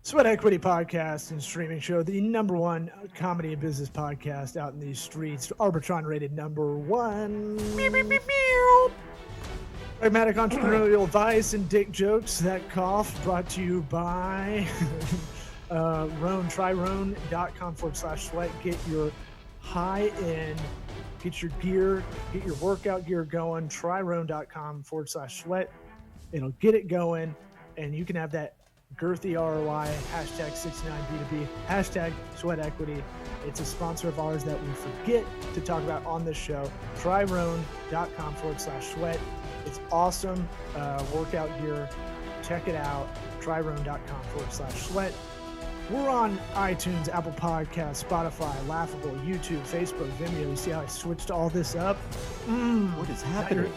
Sweat Equity Podcast and Streaming Show, the number one comedy and business podcast out in these streets. Arbitron rated number one. Pragmatic entrepreneurial advice and dick jokes. That cough brought to you by Roan. Try Roan.com/sweat. Get your high end, get your gear, get your workout gear going. Try Roan.com/sweat. It'll get it going, and you can have that girthy ROI, hashtag 69B2B, hashtag Sweat Equity. It's a sponsor of ours that we forget to talk about on this show. Tryroan.com/sweat. It's awesome workout gear. Check it out. Tryroan.com/sweat. We're on iTunes, Apple Podcasts, Spotify, Laughable, YouTube, Facebook, Vimeo. You see how I switched all this up? What is happening?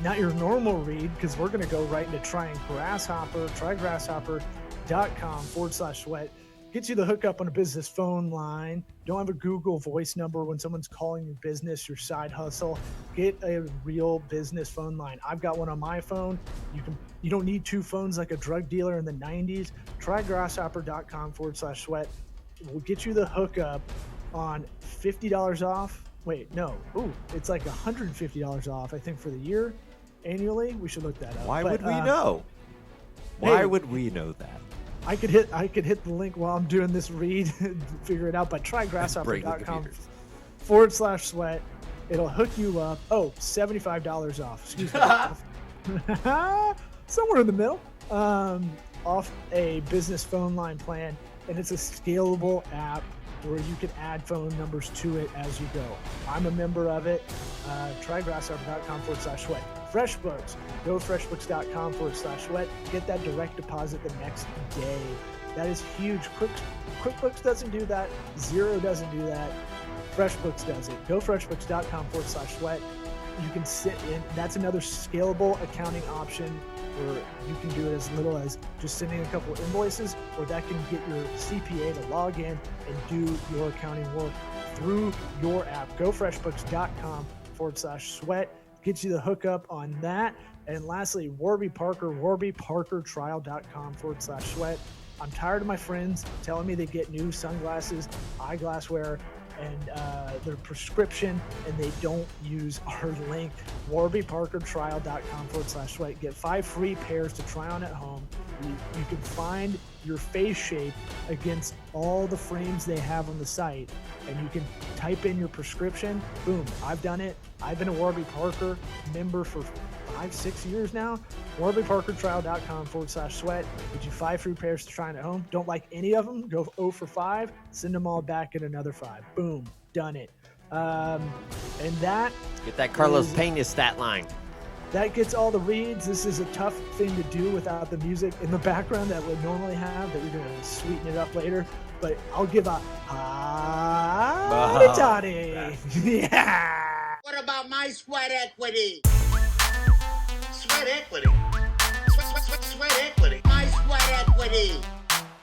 Not your normal read, because we're going to go right into trying Grasshopper. Trygrasshopper.com/sweat. Gets you the hookup on a business phone line. Don't have a Google voice number when someone's calling your business, your side hustle. Get a real business phone line. I've got one on my phone. You don't need two phones like a drug dealer in the 90s. Trygrasshopper.com/sweat. We'll get you the hookup on $50 off. Wait, no. Ooh, it's like $150 off, I think, for the year. Annually, we should look that up. Why would we know? Why would we know that? I could hit the link while I'm doing this read and figure it out, but try grasshopper.com/sweat. It'll hook you up. Oh, $75 off. Excuse me. Somewhere in the middle. Off a business phone line plan, and it's a scalable app where you can add phone numbers to it as you go. I'm a member of it. Try grasshopper.com/sweat. FreshBooks. Go freshbooks.com/sweat. Get that direct deposit the next day. That is huge. QuickBooks doesn't do that. Xero doesn't do that. FreshBooks does it. Go freshbooks.com/sweat. You can sit in. That's another scalable accounting option where you can do it as little as just sending a couple of invoices, or that can get your CPA to log in and do your accounting work through your app. Go freshbooks.com/sweat. Gets you the hookup on that. And lastly, Warby Parker, warbyparkertrial.com/sweat. I'm tired of my friends telling me they get new sunglasses, eyeglasswear, and their prescription, and they don't use our link, warbyparkertrial.com/sweat. Get 5 free pairs to try on at home. You can find your face shape against all the frames they have on the site, and you can type in your prescription. Boom, I've done it. I've been a Warby Parker member for 5-6 years now. warbyparkertrial.com/sweat. Get you 5 free pairs to try on at home. Don't like any of them? Go 0 for 5. Send them all back in another 5. Boom, done it. And that Get that Carlos Pena stat line. That gets all the reads. This is a tough thing to do without the music in the background that we normally have, that we're going to sweeten it up later. But I'll give a toddy. Yeah. What about my sweat equity? Sweat equity. Sweat equity. My sweat equity.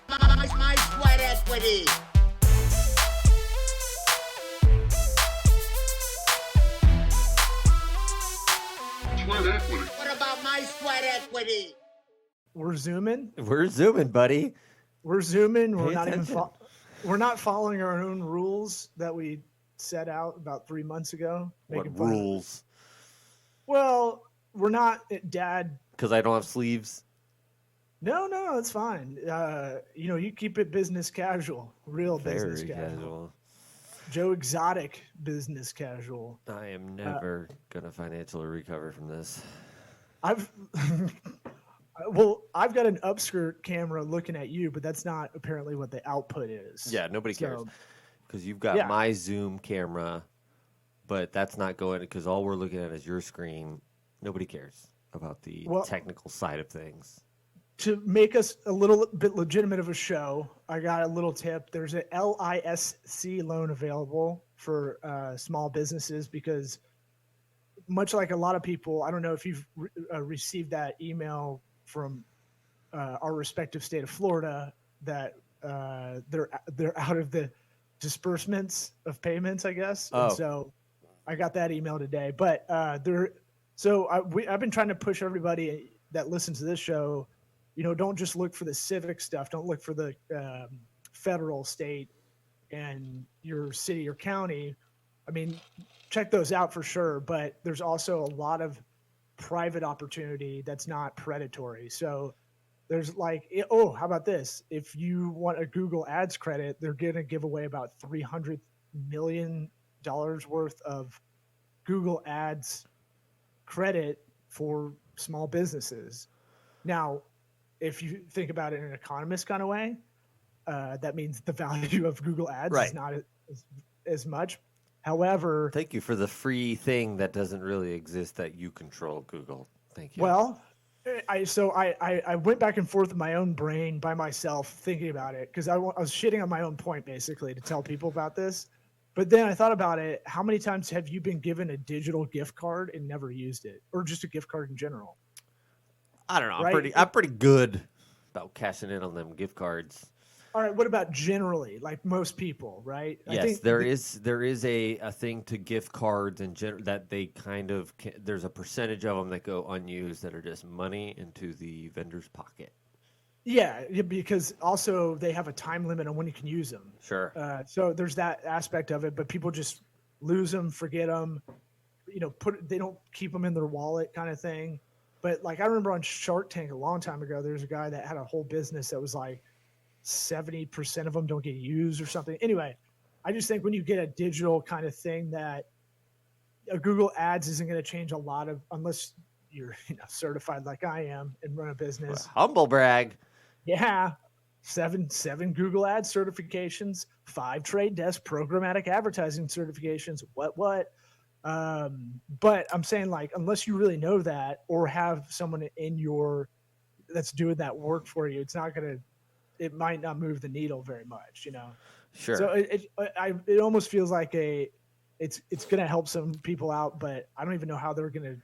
My sweat equity. Sweat equity. What about my sweat equity? We're zooming. We're zooming, buddy. We're zooming. We're Pay not attention. even. We're not following our own rules that we set out about 3 months ago. What making fun of- rules? Well, we're not Dad. Because I don't have sleeves. No, it's fine. You keep it business casual, real business Very casual. casual. Joe Exotic business casual. I am never gonna financially recover from this. I've got an upskirt camera looking at you, but that's not apparently what the output is. Yeah, nobody cares. So, Because you've got Yeah. my Zoom camera, but that's not going, because all we're looking at is your screen. Nobody cares about the technical side of things. to make us a little bit legitimate of a show, I got a little tip. There's a LISC loan available for small businesses, because much like a lot of people, I don't know if you've received that email from our respective state of Florida that they're out of the disbursements of payments, I guess. Oh. And so I got that email today, but I've been trying to push everybody that listens to this show don't just look for the civic stuff. Don't look for the federal, state, and your city or county. I mean, check those out for sure. But there's also a lot of private opportunity that's not predatory. So there's like, oh, how about this? If you want a Google Ads credit, they're going to give away about $300 million worth of Google Ads credit for small businesses. Now, if you think about it in an economist kind of way, that means the value of Google Ads is not as much. However, thank you for the free thing that doesn't really exist that you control, Google. Thank you. Well, I went back and forth in my own brain by myself thinking about it because I was shitting on my own point basically to tell people about this. But then I thought about it. How many times have you been given a digital gift card and never used it, or just a gift card in general? I don't know. Right? I'm pretty good about cashing in on them gift cards. All right. What about generally, like most people, right? Yes, I think there is a thing to gift cards in general that they kind of there's a percentage of them that go unused that are just money into the vendor's pocket. Yeah, because also they have a time limit on when you can use them. Sure. So there's that aspect of it, but people just lose them, forget them. They don't keep them in their wallet, kind of thing. But like I remember on Shark Tank a long time ago, there's a guy that had a whole business that was like 70% of them don't get used or something. Anyway, I just think when you get a digital kind of thing that a Google Ads isn't going to change a lot of unless you're certified like I am and run a business. Well, humble brag. Yeah. Seven Google Ads certifications, 5 Trade Desk programmatic advertising certifications. What? But I'm saying like unless you really know that or have someone in that's doing that work for you, it might not move the needle very much, Sure. So it almost feels like it's going to help some people out, but I don't even know how they're going to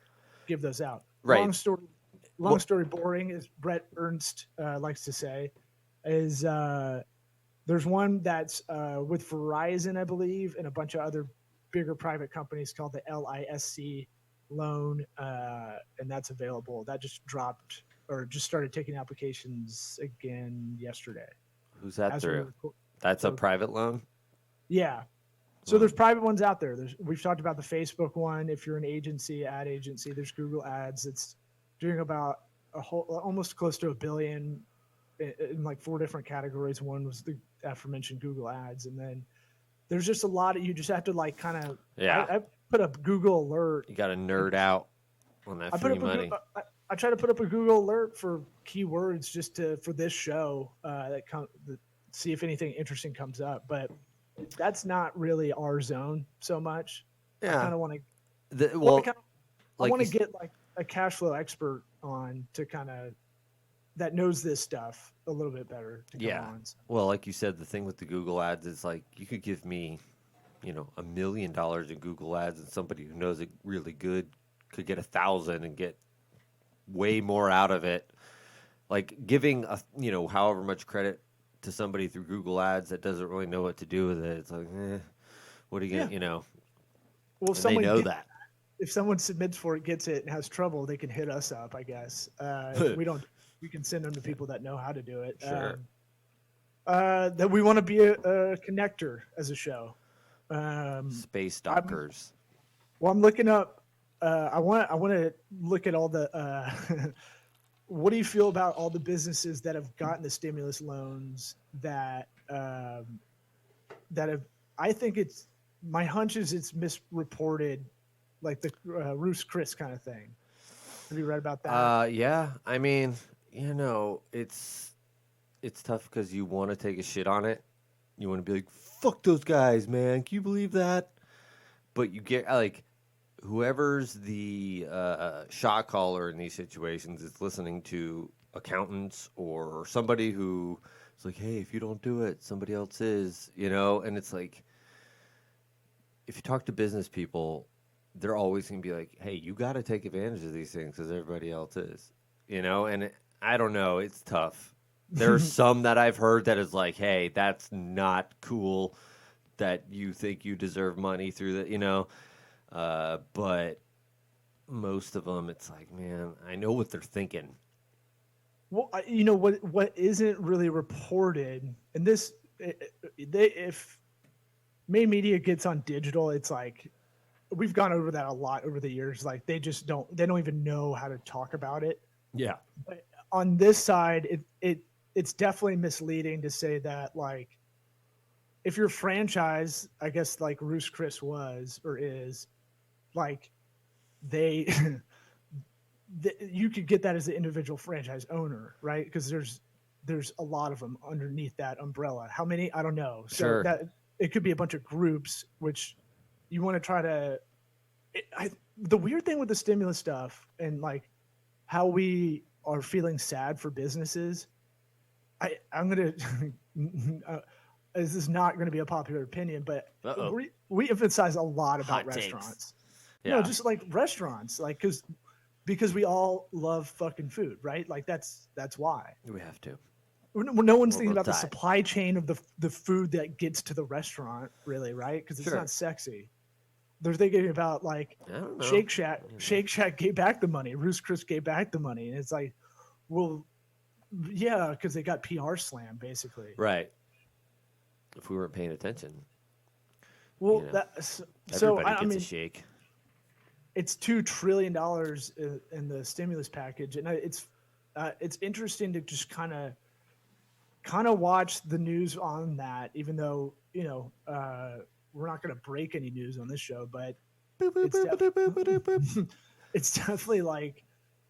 give those out. Right. Long story boring, as Brett Ernst likes to say, is there's one that's with Verizon, I believe, and a bunch of other bigger private companies called the LISC loan, and that's available. That just dropped or just started taking applications again yesterday. Who's that through? That's a private loan? Yeah. So there's private ones out there. We've talked about the Facebook one. If you're an ad agency, there's Google Ads. It's doing about almost close to $1 billion in like 4 different categories. One was the aforementioned Google Ads, and then there's just a lot of you just have to like kind of. Yeah. I put up Google Alert. You got to nerd out on that free money. I try to put up a Google Alert for keywords just for this show see if anything interesting comes up, but that's not really our zone so much. Yeah. I kind of want to. I want to get like a cash flow expert on to kind of that knows this stuff a little bit better. Well, like you said, the thing with the Google Ads is like you could give me, $1 million in Google Ads, and somebody who knows it really good could get 1,000 and get way more out of it. Like giving however much credit to somebody through Google Ads that doesn't really know what to do with it. It's like, what are you gonna, Well, they know that. If someone submits for it, gets it, and has trouble, they can hit us up, I guess. We can send them to people that know how to do it. Sure. That we want to be a connector as a show. Space dockers. I'm looking up. I want to look at all the. What do you feel about all the businesses that have gotten the stimulus loans that have? I think my hunch is it's misreported, like the Ruth's Chris kind of thing. Have you read about that? Yeah. I mean, it's tough because you want to take a shit on it. You want to be like, fuck those guys, man. Can you believe that? But you get like. Whoever's the shot caller in these situations is listening to accountants or somebody who is like, hey, if you don't do it, somebody else is, and it's like, if you talk to business people, they're always going to be like, hey, you got to take advantage of these things because everybody else is, and I don't know, it's tough. There's some that I've heard that is like, hey, that's not cool that you think you deserve money through the, but most of them, it's like, man, I know what they're thinking. Well, you know what isn't really reported, and this if main media gets on digital, it's like we've gone over that a lot over the years. Like they don't even know how to talk about it. Yeah. But on this side, it's definitely misleading to say that like if your franchise, I guess like Roost Chris was or is, like they you could get that as an individual franchise owner, right? Because there's a lot of them underneath that umbrella. How many? I don't know. So Sure. that it could be a bunch of groups, which you want to try to. The weird thing with the stimulus stuff and like how we are feeling sad for businesses. I'm gonna. This is not going to be a popular opinion, but Uh-oh. we emphasize a lot about Hot takes. restaurants. Yeah. No, just like restaurants, like because we all love fucking food, right? Like that's why. We have to. No one's thinking We'll about the die. supply chain of the food that gets to the restaurant, really, right? Because it's Sure. not sexy. They're thinking about like I don't know. Shake Shack. Shake Shack gave back the money. Roost Chris gave back the money, and it's like, well, yeah, because they got PR slammed basically. Right. If we weren't paying attention, Well, you know, that's everybody I gets mean, a shake. it's $2 trillion in the stimulus package, and it's interesting to just kind of watch the news on that. Even though we're not going to break any news on this show, but it's definitely like,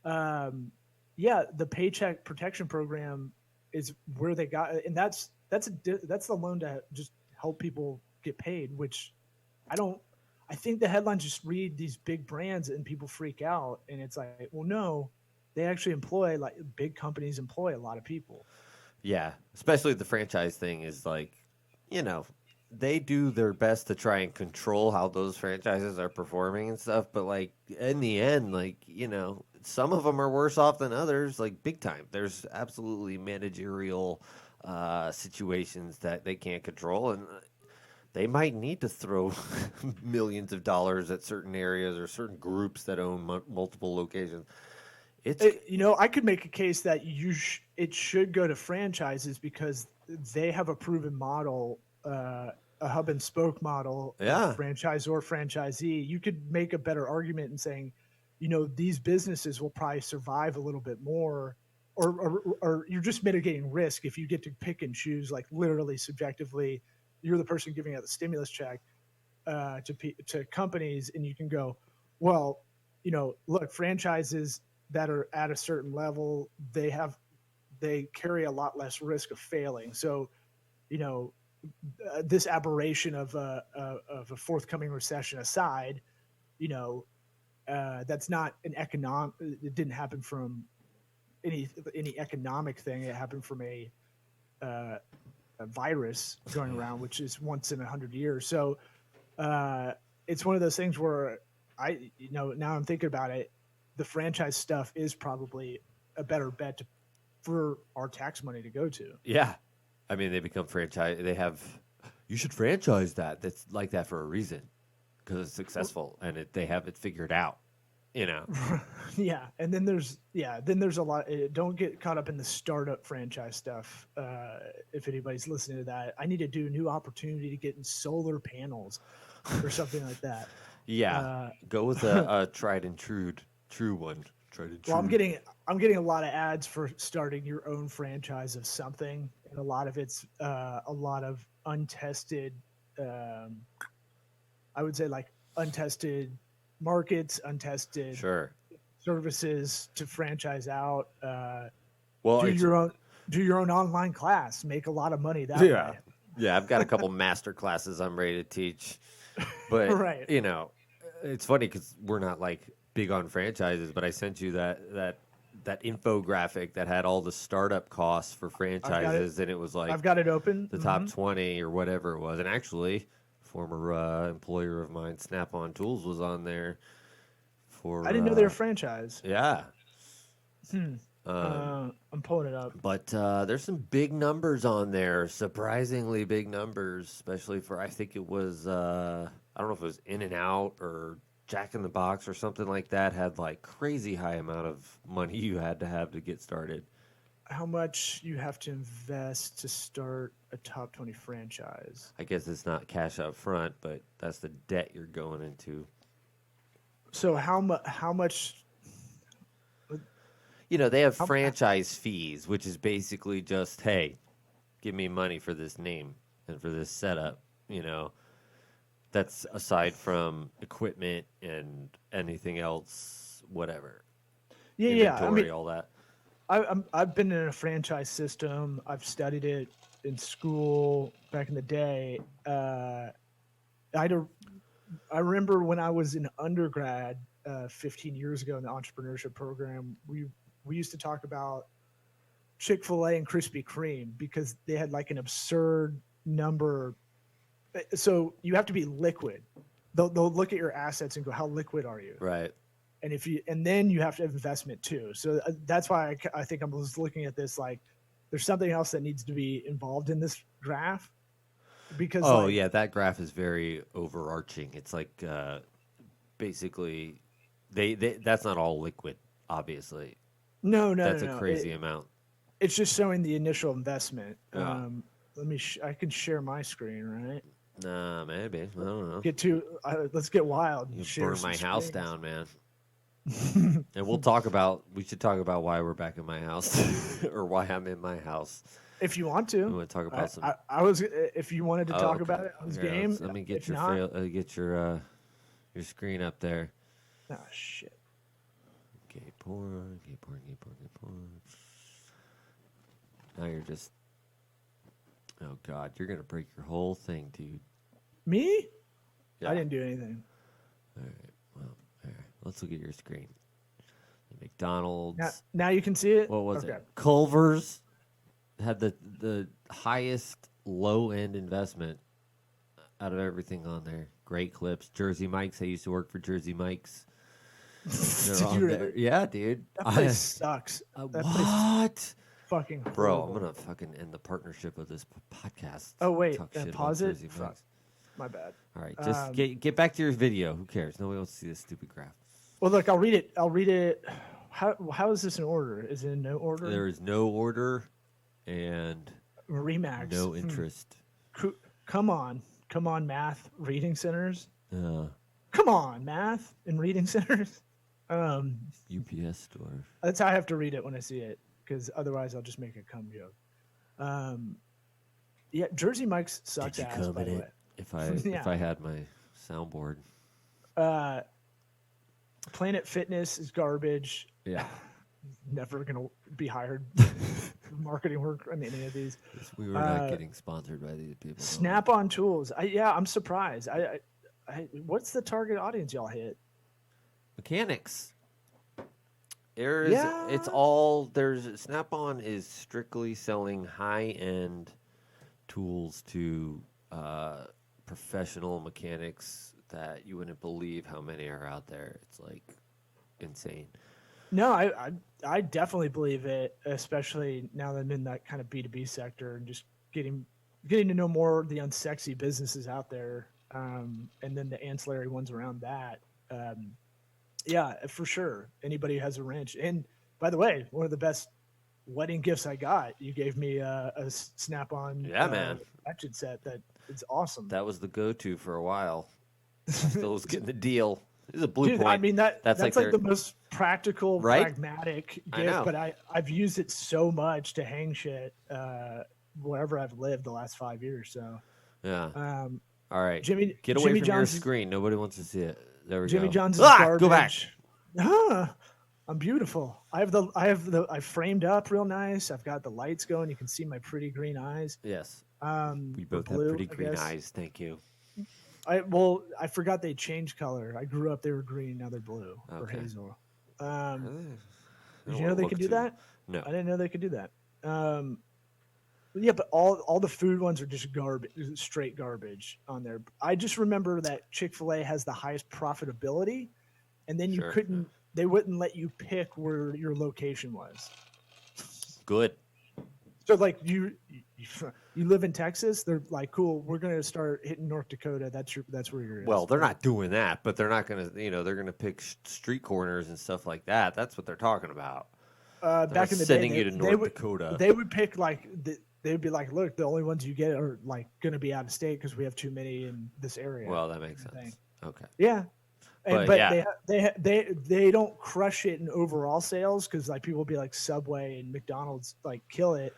yeah, the Paycheck Protection Program is where they got, and that's the loan to just help people get paid, which I think the headlines just read these big brands and people freak out, and it's like, well, no, they actually employ, like, big companies employ a lot of people. Yeah, especially the franchise thing is like, they do their best to try and control how those franchises are performing and stuff. But like in the end, like, some of them are worse off than others, like big time. There's absolutely managerial situations that they can't control. And they might need to throw millions of dollars at certain areas or certain groups that own multiple locations. I could make a case that it should go to franchises because they have a proven model, a hub and spoke model, Yeah. franchise or franchisee. You could make a better argument in saying, these businesses will probably survive a little bit more, or you're just mitigating risk if you get to pick and choose, like literally subjectively, you're the person giving out the stimulus check to companies, and you can go, well, look, franchises that are at a certain level, they carry a lot less risk of failing. So, this aberration of a forthcoming recession aside, that's not an economic. It didn't happen from any economic thing. It happened from a virus going around, which is once in 100 years. So it's one of those things where now I'm thinking about it. The franchise stuff is probably a better bet for our tax money to go to. Yeah. I mean, they become franchise. You should franchise that. That's like that for a reason because it's successful and they have it figured out, Yeah. And then there's a lot. Don't get caught up in the startup franchise stuff. If anybody's listening to that, I need to do a new opportunity to get in solar panels or something like that. Yeah. Go with a tried and true one. Tried and true. Well, I'm getting a lot of ads for starting your own franchise of something, and a lot of it's a lot of untested. I would say like untested markets, untested services to franchise out. Well, do your own online class, make a lot of money that way. Yeah, I've got a couple master classes I'm ready to teach, but Right. It's funny because we're not like big on franchises, but I sent you that infographic that had all the startup costs for franchises, and it was like I've got it open. The top 20 or whatever it was, and actually, former employer of mine, Snap-on Tools, was on there. I didn't know they were a franchise. Yeah. I'm pulling it up. But there's some big numbers on there, surprisingly big numbers, especially for, I think it was, I don't know if it was In-N-Out or Jack in the Box or something like that, had like crazy high amount of money you had to have to get started. how much you have to invest to start a top 20 franchise. I guess it's not cash up front, but that's the debt you're going into. So how much? You know, they have How- franchise fees, which is basically just, hey, give me money for this name and for this setup. You know, that's aside from equipment and anything else, whatever. Yeah. Inventory, I mean, all that. I've been in a franchise system. I've studied it in school back in the day. I remember when I was in undergrad 15 years ago in the entrepreneurship program, we used to talk about Chick-fil-A and Krispy Kreme because they had like an absurd number. So you have to be liquid. They'll look at your assets and go, how liquid are you? Right. And then you have to have investment too. So that's why I think I was looking at this like there's something else that needs to be involved in this graph because Yeah, that graph is very overarching. It's like basically they that's not all liquid, obviously. no, That's a crazy amount. It's just showing the initial investment. Yeah. I can share my screen, right? Nah, maybe. I don't know. Let's get wild. You Share burn some my house screens. down, man. And we should talk about why we're back in my house or why I'm in my house. If you want We to. want to talk about some. I was if you wanted to talk okay. about it, I was Here, game. let me get If your not, get your screen up there. oh shit. Gay porn. Now you're just. Oh God, you're gonna break your whole thing, dude. Me? Yeah. I didn't do anything. All right. Well, all right. Let's look at your screen. McDonald's. Now you can see it. What was Okay. it? Culver's had the highest low end investment out of everything on there. Great clips. Jersey Mike's. I used to work for Jersey Mike's. They're Did on you there. really? Yeah, dude. That place sucks. That place is What? fucking Bro, horrible. I'm gonna fucking end the partnership of this podcast. Oh, wait, Talk and shit pause about it? Jersey Fuck. Mike's. My bad. All right, just Um, get back to your video. Who cares? Nobody wants to see this stupid graph. Well, look, I'll read it. How is this in order? Is it in no order? There is no order and Remax. no interest. Come on, math reading centers. Uh, Come on, math and reading centers. UPS store. That's how I have to read it when I see it, because otherwise I'll just make a cum joke. Yeah, Jersey Mike's sucks Did you ass. come By in the it? way, If I Yeah. if I had my soundboard. Planet Fitness is garbage. Yeah. Never gonna be hired for marketing work on any of these. We were not getting sponsored by these people. no. Snap-on tools. I'm surprised. What's the target audience y'all hit? Mechanics. There's Yeah. it's all there's Snap-on is strictly selling high-end tools to professional mechanics that you wouldn't believe how many are out there. It's like insane. No, I definitely believe it, especially now that I'm in that kind of B2B sector and just getting to know more of the unsexy businesses out there, and then the ancillary ones around that. Yeah, for sure. Anybody who has a wrench. And by the way, one of the best wedding gifts I got, you gave me a Snap-on Man. ratchet set that it's awesome. That was the go-to for a while. I still was getting the deal. This is a blue Dude, point. I mean that's like their- the most practical, Right? pragmatic I know. gift. But I've used it so much to hang shit wherever I've lived the last 5 years. So Yeah. All right. Jimmy, Get away Jimmy from John's, your screen. Nobody wants to see it. There we Jimmy go. John's is Go back. garbage. I'm beautiful. I framed up real nice. I've got the lights going. You can see my pretty green eyes. Yes. We They're both blue, have pretty I green guess. eyes. Thank you. I forgot they changed color. I grew up, they were green, now they're blue or Okay. hazel. I Did don't you know wanna they look could do too- that? No. I didn't know they could do that. Yeah, but all the food ones are just garbage, straight garbage on there. I just remember that Chick-fil-A has the highest profitability, and then Sure, they wouldn't let you pick where your location was. Good. So like you live in Texas, they're like, cool, we're gonna start hitting North Dakota. That's where you're. Well, they're not doing that, but they're not going to, they're going to pick street corners and stuff like that. That's what they're talking about. back in the sending day, you to North Dakota. They would pick they would be like, look, the only ones you get are like going to be out of state because we have too many in this area. Well, that makes sense. Thing. Okay. Yeah. But they don't crush it in overall sales because like people will be like Subway and McDonald's like kill it,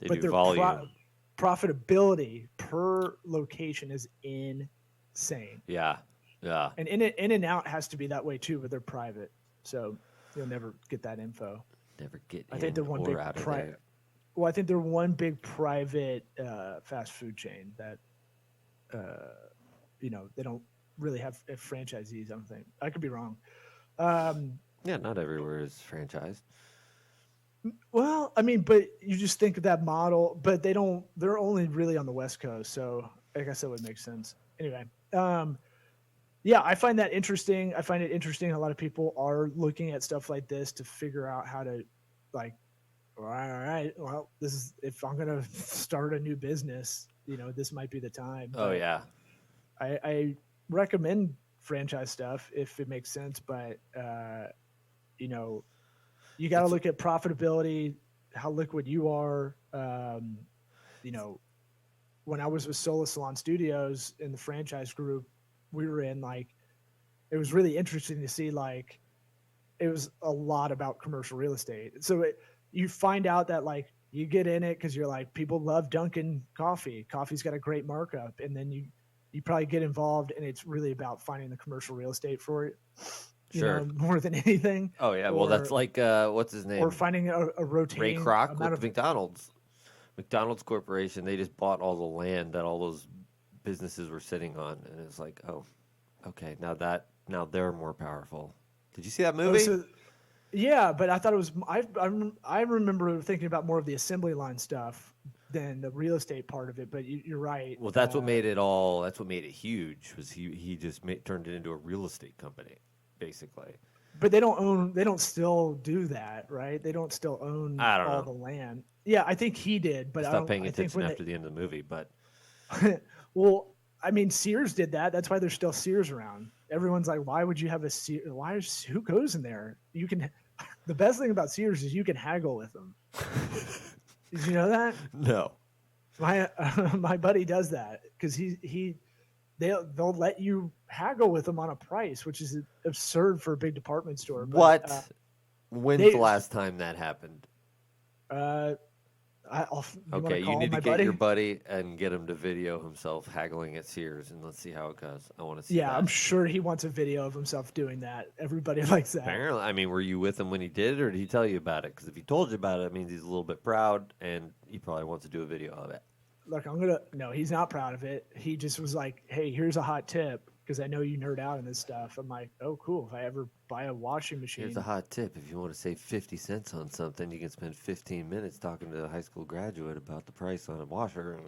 but their volume profitability per location is insane. Yeah. And In and Out has to be that way too, but they're private, so you'll never get that info. Never get. I think they're one big private. Well, I think they're one big private fast food chain that, they don't really have franchisees. I don't think. I could be wrong. Yeah, not everywhere is franchised. Well, I mean, but you just think of that model, but they don't. They're only really on the West Coast, so I guess that would make sense. Anyway, yeah, I find that interesting. I find it interesting. A lot of people are looking at stuff like this to figure out how to, like, all right, well, this is if I'm gonna start a new business, this might be the time. Oh yeah, I recommend franchise stuff if it makes sense, but you got to look at profitability, how liquid you are. When I was with Sola Salon Studios in the franchise group, we were in it was really interesting to see it was a lot about commercial real estate. So you find out that you get in it because you're like, people love Dunkin' coffee. Coffee's got a great markup. And then you probably get involved and it's really about finding the commercial real estate for it. Sure. More than anything. Oh yeah. Well, that's like, what's his name? Or finding a rotating Ray Kroc amount with of McDonald's. McDonald's Corporation, they just bought all the land that all those businesses were sitting on. And it's like, oh, okay. Now they're more powerful. Did you see that movie? Yeah, but I thought it was. I remember thinking about more of the assembly line stuff than the real estate part of it. But you're right. Well, that's what made it all. That's what made it huge. Was he just turned it into a real estate company, basically. But they don't own. They don't still do that, right? They don't still own all the land. Yeah, I think he did. But I stopped paying attention after the end of the movie. But well, I mean, Sears did that. That's why there's still Sears around. Everyone's like, why would you have a Sears? Who goes in there? You can. The best thing about Sears is you can haggle with them. Did you know that? No. My buddy does that because they'll let you haggle with them on a price, which is absurd for a big department store. But, what? When's the last time that happened? You need to get your buddy and get him to video himself haggling at Sears, and let's see how it goes. I want to see. Yeah, that. I'm sure he wants a video of himself doing that. Everybody likes that. Apparently, I mean, were you with him when he did it, or did he tell you about it? Because if he told you about it, it means he's a little bit proud, and he probably wants to do a video of it. Look, no, he's not proud of it. He just was like, hey, here's a hot tip, because I know you nerd out in this stuff. I'm like, oh, cool. If I ever buy a washing machine. Here's a hot tip. If you want to save 50 cents on something, you can spend 15 minutes talking to a high school graduate about the price on a washer.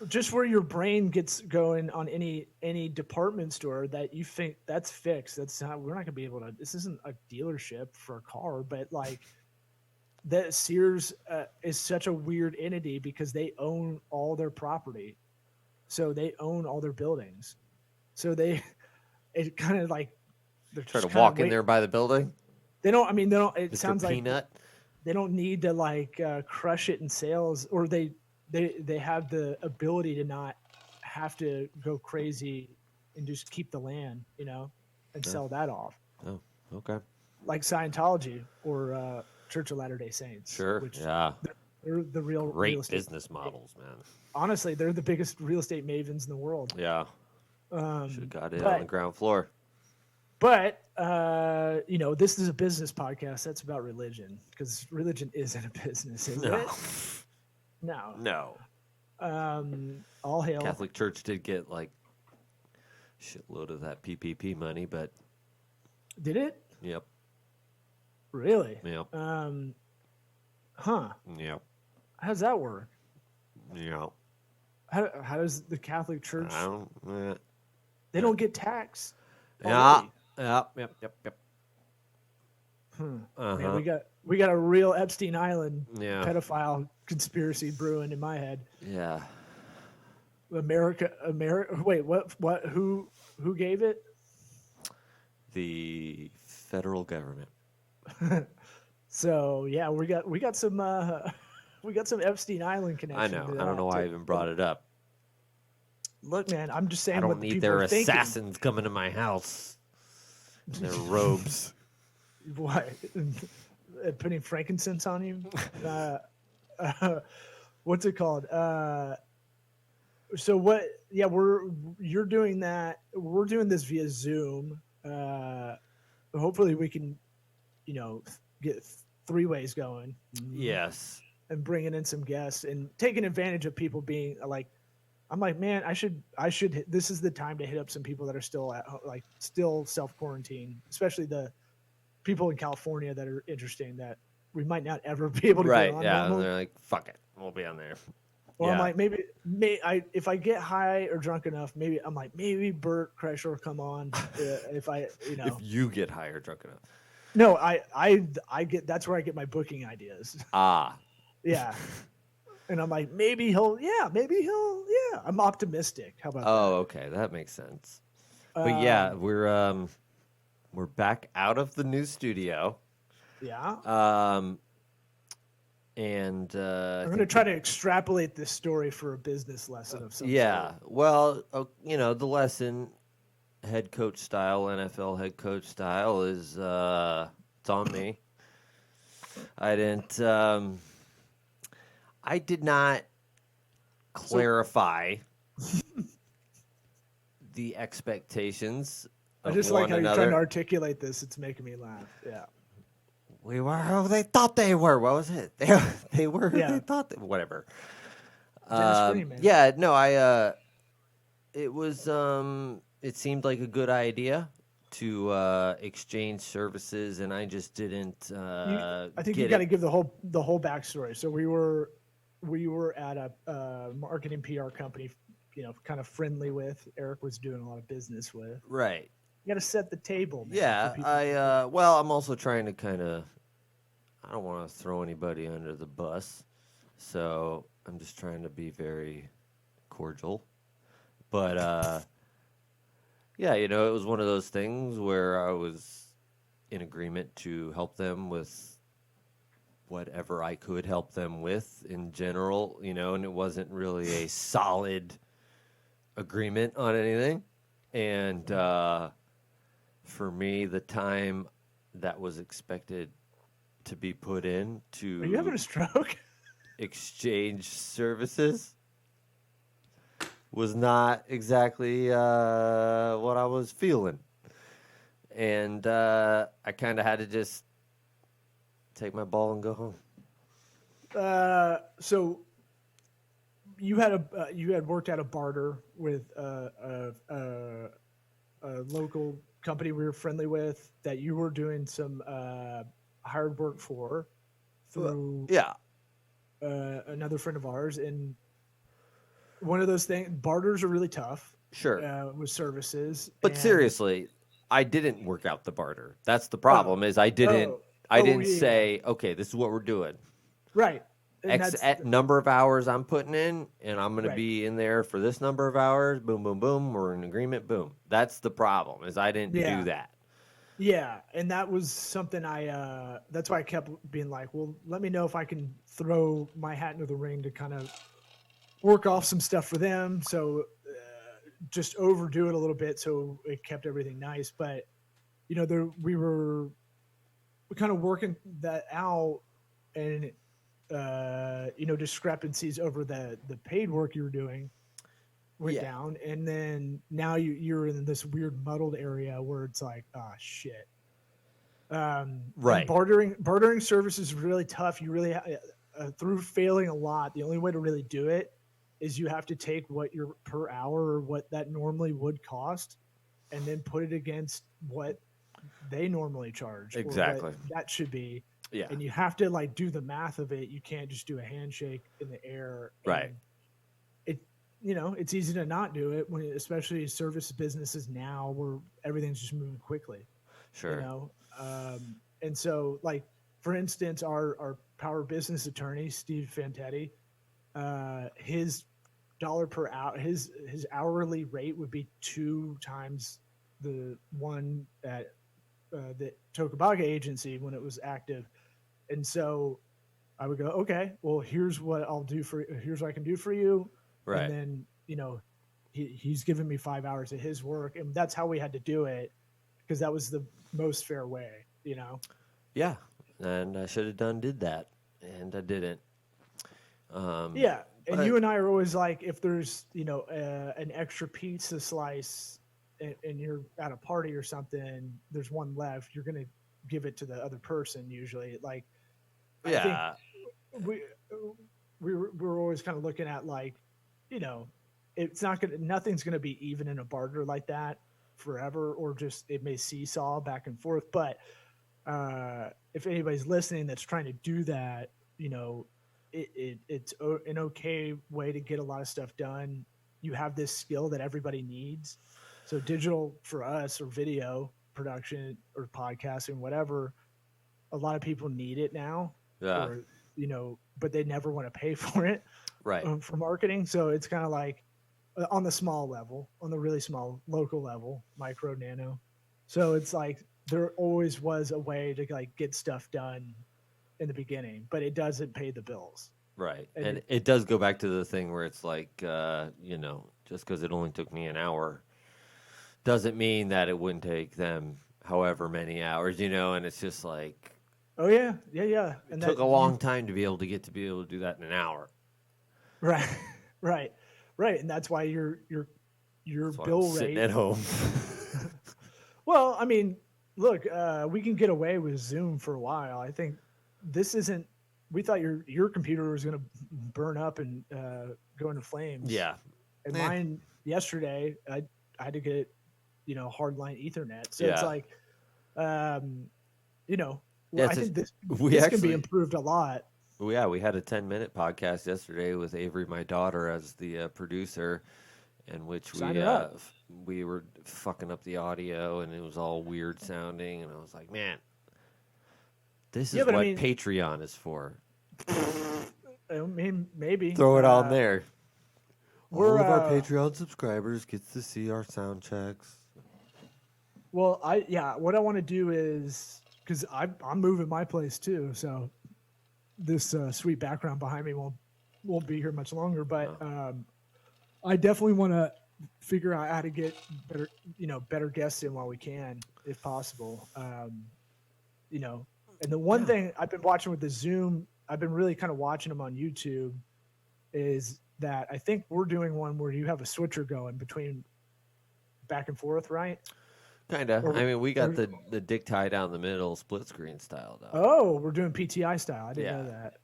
Just where your brain gets going on any department store that you think that's fixed. That's not, we're not going to be able to, this isn't a dealership for a car, but that Sears is such a weird entity because they own all their property. So they own all their buildings. So it kind of they're try to walk in there by the building. They don't. It Mr. sounds Peanut. like they don't need to crush it in sales, or they have the ability to not have to go crazy and just keep the land, and sell that off. Oh, okay. Like Scientology or Church of Latter-day Saints. Sure. Yeah. They're the real business models, man. Honestly, they're the biggest real estate mavens in the world. Yeah. Should have got in on the ground floor. But, this is a business podcast. That's about religion, because religion isn't a business, is it? No. All hail. Catholic Church did get shitload of that PPP money, but. Did it? Yep. Really? Yep. Huh. Yep. How does that work? Yep. How does the Catholic Church? They don't get taxed. Yeah. Yep. Man, we got a real Epstein Island pedophile conspiracy brewing in my head. Yeah. America. Wait, what? Who gave it? The federal government. So yeah, we got some we got some Epstein Island I connection. know. I don't know why I even brought it up. Look, man, I'm just I saying don't what the need people their are thinking. assassins coming to my house in their robes. What? Putting frankincense on you? Uh, what's it called? So what? Yeah, you're doing that. We're doing this via Zoom. Hopefully, we can, you know, get three ways going. Yes. And bringing in some guests and taking advantage of people being like, I'm like, man, I should this is the time to hit up some people that are still at like still self quarantine, especially the people in California that are interesting that we might not ever be able to get Right. on Yeah. normally. They're like, fuck it. We'll be on there. Well, I'm Yeah. like, if I get high or drunk enough, maybe Bert Kreischer will come on if I, If you get high or drunk enough. No, I get that's where I get my booking ideas. Ah. Yeah. And I'm like, maybe yeah. I'm optimistic. How about Oh, that? okay. That makes sense. But yeah, we're back out of the new studio. Yeah. And I'm going to try to extrapolate this story for a business lesson of some yeah. sort. Well, the lesson head coach style, NFL head coach style is it's on me. I did not clarify the expectations I of just like one how you're another. trying to articulate this. It's making me laugh. Yeah. We were who they thought they were. What was it? They were who Yeah. they thought they whatever. Dennis Green, man. Yeah, no, it was it seemed like a good idea to exchange services, and I just didn't I think get you got to it. give the whole backstory. So we were at a marketing PR company, kind of friendly with. Eric was doing a lot of business with. Right. You got to set the table, man. Yeah, for people. I'm also trying to kind of I don't want to throw anybody under the bus. So, I'm just trying to be very cordial. But yeah, it was one of those things where I was in agreement to help them with whatever I could help them with in general, and it wasn't really a solid agreement on anything. And for me, the time that was expected to be put in to Are you having a stroke? exchange services was not exactly what I was feeling. And I kind of had to just take my ball and go home. So you had worked at a barter with a local company we were friendly with that you were doing some hired work for through Yeah. another friend of ours, and one of those things, barters are really tough. Sure. With services. But and- seriously, I didn't work out the barter. That's the problem. Is I didn't yeah. say, okay, this is what we're doing. Right. And X number of hours I'm putting in, and I'm going Right. to be in there for this number of hours. Boom, boom, boom. We're in agreement. Boom. That's the problem. Is I didn't Yeah. do that. Yeah, and that was something that's why I kept being like, well, let me know if I can throw my hat into the ring to kind of work off some stuff for them. So just overdo it a little bit so it kept everything nice. But, we were kind of working that out, and, discrepancies over the paid work you were doing went down, and then now you're in this weird muddled area where it's like, shit. Right. Bartering service is really tough. You really through failing a lot, the only way to really do it is you have to take what your per hour or what that normally would cost, and then put it against what they normally charge. Exactly. Or what that should be. Yeah. And you have to do the math of it. You can't just do a handshake in the air. Right. It's easy to not do it when, especially service businesses now where everything's just moving quickly. Sure. And so, for instance, our power business attorney, Steve Fantetti, his dollar per hour, his hourly rate would be 2 times the one that the Tokubaga agency when it was active, and so I would go, okay, well, here's what I'll do for here's what I can do for you, and Right. then he's given me 5 hours of his work, and that's how we had to do it because that was the most fair way, Yeah. And I should have did that, and I didn't. Yeah, and But you and I are always like, if there's an extra pizza slice, and you're at a party or something, there's one left, you're gonna give it to the other person usually. Like, I think yeah, we we're always kind of looking at like, you know, it's not gonna nothing's gonna be even in a barter like that forever, or just it may seesaw back and forth. But if anybody's listening that's trying to do that, it's an okay way to get a lot of stuff done. You have this skill that everybody needs. So digital for us, or video production or podcasting, whatever, a lot of people need it now, yeah, or but they never want to pay for it, right, for marketing. So it's kind of like on the small level, on the really small local level, micro, nano. So it's like there always was a way to like get stuff done in the beginning, but it doesn't pay the bills. right. And And it does go back to the thing where it's like, just because it only took me an hour doesn't mean that it wouldn't take them however many hours, and it's just like oh yeah, yeah, yeah. And it took a long time to be able to do that in an hour. right, right, right. And that's why your That's why bill I'm sitting rate. at home. Well, I mean, look, we can get away with Zoom for a while. I think this isn't. We thought your computer was going to burn up and go into flames. Yeah. And Eh. mine yesterday, I had to get hardline Ethernet. So it's Yeah. like, Yeah, I think this we this can actually- be improved a lot. Well, yeah, we had a 10-minute podcast yesterday with Avery, my daughter, as the producer, in which Sign her up. we were fucking up the audio, and it was all weird sounding, and I was like, man, this Yeah, is but I what mean- Patreon is for. I mean, maybe Throw it on there. All we're, of our uh, Patreon subscribers gets to see our sound checks. Well, what I want to do is, because I'm moving my place too, so this sweet background behind me won't be here much longer. But I definitely want to figure out how to get better guests in while we can, if possible. And the one thing I've been watching with the Zoom, I've been really kind of watching them on YouTube, is that I think we're doing one where you have a switcher going between back and forth, right? Kind of. Or- I mean, we got or- the dick tie down the middle, split screen style, though. Oh, we're doing PTI style. I didn't know Yeah. that.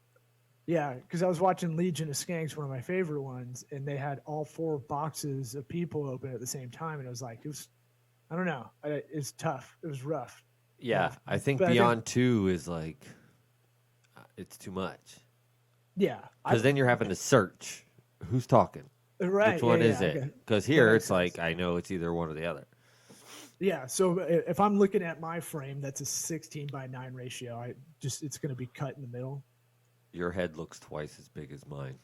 Yeah, because I was watching Legion of Skanks, one of my favorite ones, and they had all 4 boxes of people open at the same time, and I don't know, it's tough. It was rough. Yeah, Yeah. I think But I think- Beyond 2 is like, it's too much. Yeah, Because then you're having to search who's talking. right. Which one yeah, is yeah, it? okay. Because here makes it's like, sense. I know it's either one or the other. Yeah, so if I'm looking at my frame, that's a 16:9 ratio. It's going to be cut in the middle. Your head looks twice as big as mine.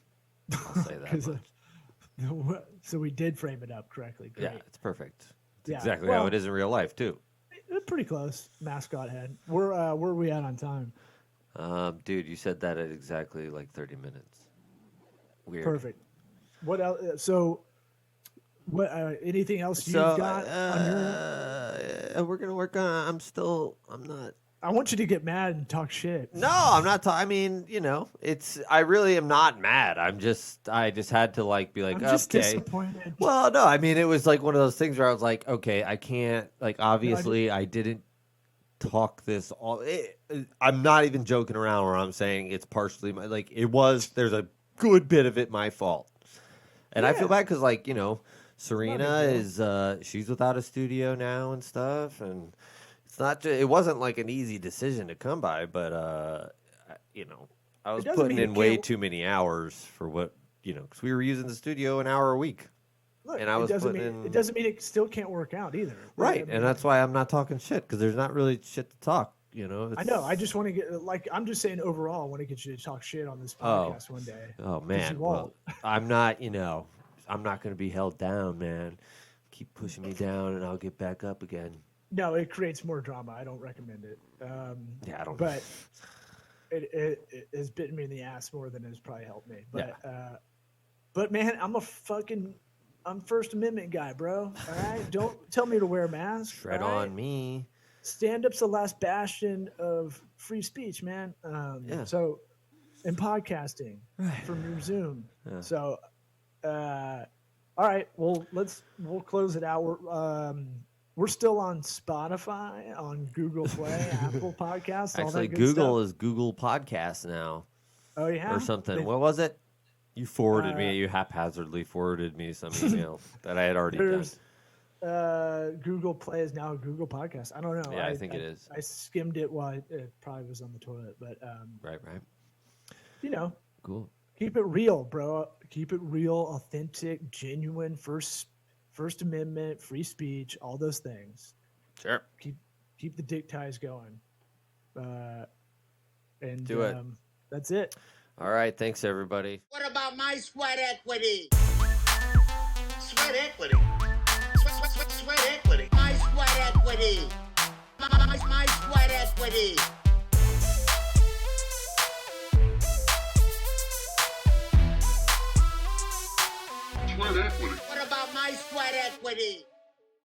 I'll say that 'Cause, much. So we did frame it up correctly. Great. Yeah, it's perfect. It's Yeah, exactly well- how it is in real life, too. Pretty close. Mascot head. Where are we at on time? Dude, you said that at exactly like 30 minutes. Weird. Perfect. What else? So, what? Anything else you've So, got on your? we're going to work on, I'm not. I want you to get mad and talk shit. No, I'm not. I mean, I really am not mad. I just had to like be like, I'm just okay. disappointed. Well, no, I mean, it was like one of those things where I was like, okay, I can't, like, obviously I didn't talk this all. I'm not even joking around where I'm saying it's partially there's a good bit of it my fault. And I feel bad because, like, Serena is, she's without a studio now and stuff. And it's not just, it wasn't like an easy decision to come by, but, I was doesn't putting mean in you way can't- too many hours for what, because we were using the studio an hour a week. Look, and I was it doesn't putting mean in- it doesn't mean it still can't work out either. Right, I mean, and that's why I'm not talking shit because there's not really shit to talk. I know. I just want to get I'm just saying overall. I want to get you to talk shit on this podcast one day. Oh man, you well, won't. I'm not. I'm not going to be held down, man. Keep pushing me down, and I'll get back up again. No, it creates more drama. I don't recommend it. Yeah, I don't. But it has bitten me in the ass more than it's probably helped me. But man, I'm First Amendment guy, bro. All right, don't tell me to wear a mask. Shred all right? on me. Stand up's the last bastion of free speech, man. Yeah. So, in podcasting from your Zoom. Yeah. So, all right. Well, we'll close it out. We're still on Spotify, on Google Play, Apple Podcasts. All Actually, that good Google stuff. is Google Podcasts now. Oh yeah, Or something. They- What was it? You forwarded me. You haphazardly forwarded me some email that I had already done. Google Play is now Google Podcast. I don't know. Yeah, I think it is. I skimmed it while it probably was on the toilet, but Right. you know, Cool. keep it real, bro. Keep it real, authentic, genuine. First Amendment, free speech, all those things. Sure. Keep the dick ties going. And Do it. That's it. All right. Thanks, everybody. What about my sweat equity? Sweat equity? Sweat equity? My sweat equity? My sweat equity? Sweat equity? What about my sweat equity?